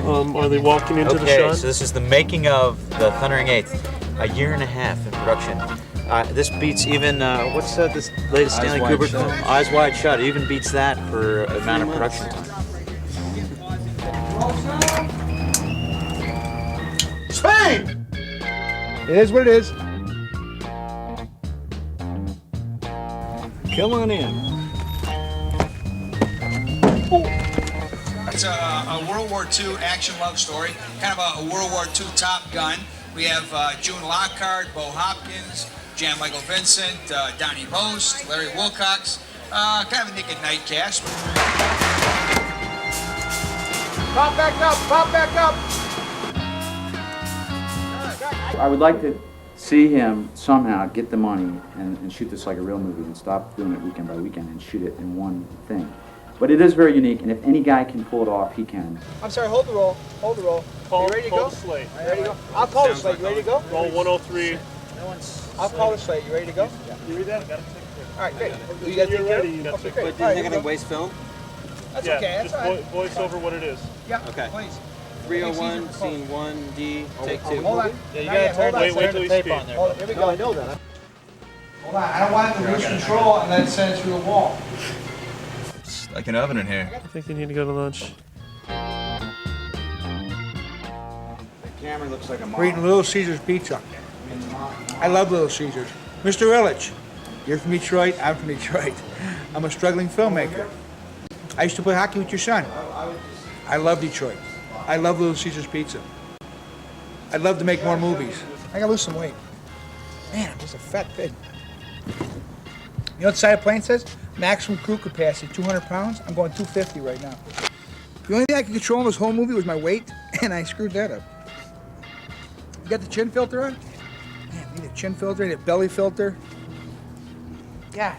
Are they walking into the Okay, shot? so this is the making of the Thundering Eighth. A year and a half in production. This beats even, what's this latest Stanley Kubrick film? Eyes Wide Shut. It even beats that for amount of production time. Spain! It is what it is. Come on in. It's a World War II action love story, kind of a World War II Top Gun. We have June Lockhart, Bo Hopkins, Jan Michael Vincent, Donnie Most, Larry Wilcox, kind of a Nick at Night cast. Pop back up, pop back up. I would like to see him somehow get the money and shoot this like a real movie and stop doing it weekend by weekend and shoot it in one thing. But it is very unique, and if any guy can pull it off, he can. I'm sorry, hold the roll, hold the roll. Call, you ready to call go? the slate. You ready to go? I'll call the slate. You ready to go? Roll 103. I'll call the slate. You ready to go? You read that? All right, great. You guys You're ready. You Okay, great. great. But you're not going to waste film? That's Yeah, okay. That's just all right. voice over what it is. Yeah, Okay. please. 301, scene 1D, take 2. Hold on. Yeah, you Not yet, gotta hold on. wait till you speak. Hold on, here we go. I know that. Hold on, I don't want him to lose control and then send it through the wall. It's like an oven in here. I think you need to go to lunch. The camera looks like a We're eating Little Caesar's pizza. I love Little Caesar's. Mr. Illich, you're from Detroit, I'm from Detroit. I'm a struggling filmmaker. I used to play hockey with your son. I love Detroit. I love Little Caesar's Pizza. I'd love to make more movies. I gotta lose some weight. Man, I'm just a fat pig. You know what the side of the plane says? Maximum crew capacity, 200 pounds. I'm going 250 right now. The only thing I could control in this whole movie was my weight, and I screwed that up. You got the chin filter on? Man, I need a chin filter, I need a belly filter. God.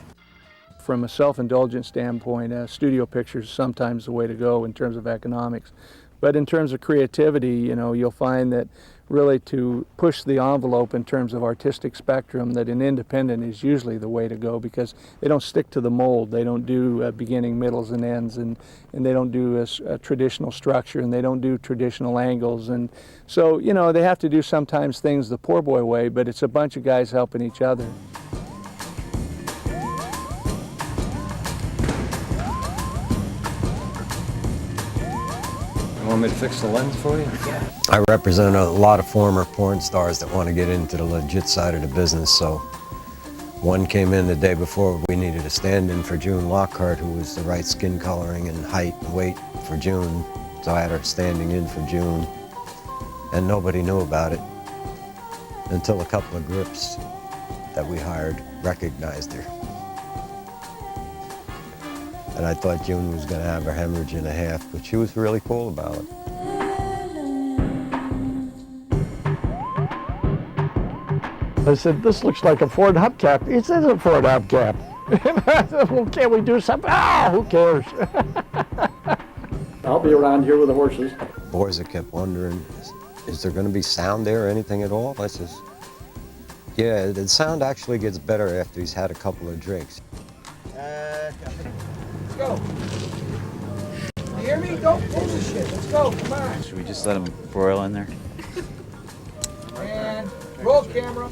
From a self-indulgent standpoint, studio pictures is sometimes the way to go in terms of economics. But in terms of creativity, you know, you'll find that really to push the envelope in terms of artistic spectrum, that an independent is usually the way to go because they don't stick to the mold. They don't do beginning, middles, and ends, and they don't do a traditional structure, and they don't do traditional angles. And so, you know, they have to do sometimes things the poor boy way, but it's a bunch of guys helping each other. You want me to fix the lens for you? I represent a lot of former porn stars that want to get into the legit side of the business, so one came in the day before we needed a stand-in for June Lockhart, who was the right skin coloring and height and weight for June, so I had her standing in for June, and nobody knew about it until a couple of grips that we hired recognized her. And I thought June was going to have her hemorrhage in a half, but she was really cool about it. I said, this looks like a Ford hubcap. It is a Ford hubcap. Well, can't we do something? Ah, who cares? I'll be around here with the horses. Borza kept wondering, is there going to be sound there or anything at all? I says, yeah, the sound actually gets better after he's had a couple of drinks. Let's go. You hear me? Don't pull this shit. Let's go. Come on. Should we just let them broil in there? And roll camera.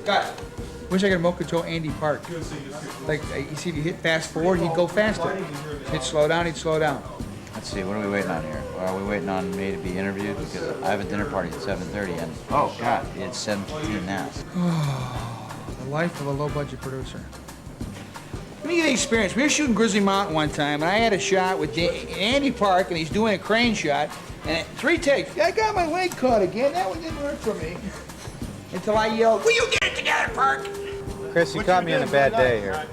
Got it. Wish I could remote control Andy Park. Like, you see, if you hit fast forward, he'd go faster. Hit slow down, he'd slow down. Let's see, what are we waiting on here? Are we waiting on me to be interviewed? Because I have a dinner party at 7:30 and, oh God, it's 7:15 now. The life of a low-budget producer. Let me give you the experience. We were shooting Grizzly Mountain one time, and I had a shot with Andy Park, and he's doing a crane shot, and at 3 takes, I got my leg caught again. That one didn't work for me. Until I yelled, will you get it together, Park? Chris, you caught me on a bad day here.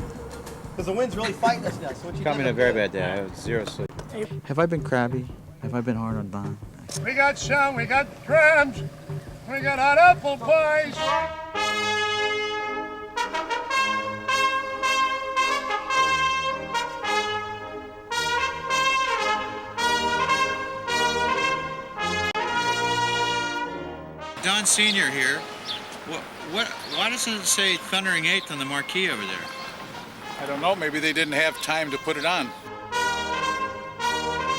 Because the wind's really fighting us now. So what You caught me on a very bad day. I have 0 sleep. Have I been crabby? Have I been hard on Don? We got sound, we got drums, we got hot apple pies. Don Sr. here. Why doesn't it say Thundering Eighth on the marquee over there? I don't know, maybe they didn't have time to put it on.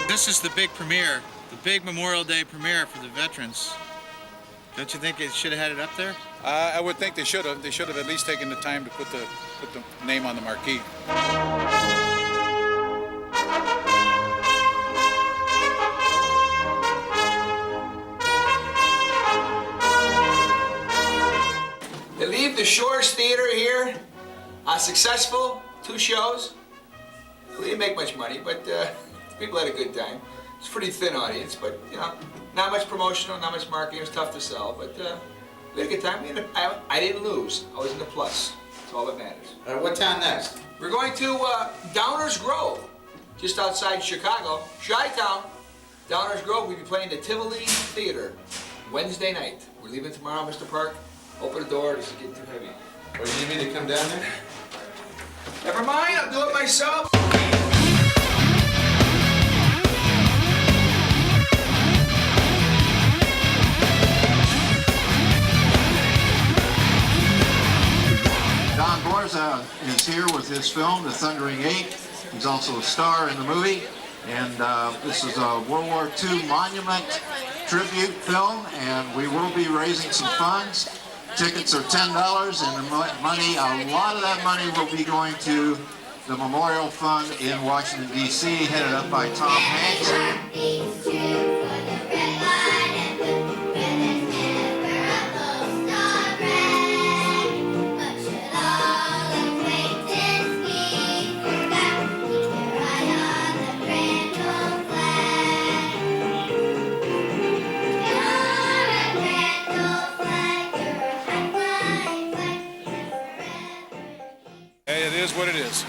This is the big premiere, the big Memorial Day premiere for the veterans. Don't you think it should have had it up there? I would think they should have. They should have at least taken the time to put the name on the marquee. They leave the Shores Theater here, successful, 2 shows. We didn't make much money, but people had a good time. It's a pretty thin audience, but you know, not much promotional, not much marketing. It was tough to sell, but we had a good time. I didn't lose. I was in the plus. That's all that matters. What town next? We're going to Downers Grove, just outside Chicago. Chi-Town, Downers Grove. We'll be playing the Tivoli Theater Wednesday night. We're leaving tomorrow, Mr. Park. Open the door. This is getting too heavy. Or you need me to come down there? Never mind. I'll do it myself. Don Borza is here with his film, The Thundering Eight. He's also a star in the movie. And this is a World War II monument tribute film, and we will be raising some funds. Tickets are $10, and the money, a lot of that money will be going to the Memorial Fund in Washington, D.C., headed up by Tom Hanks. Hey, it is what it is.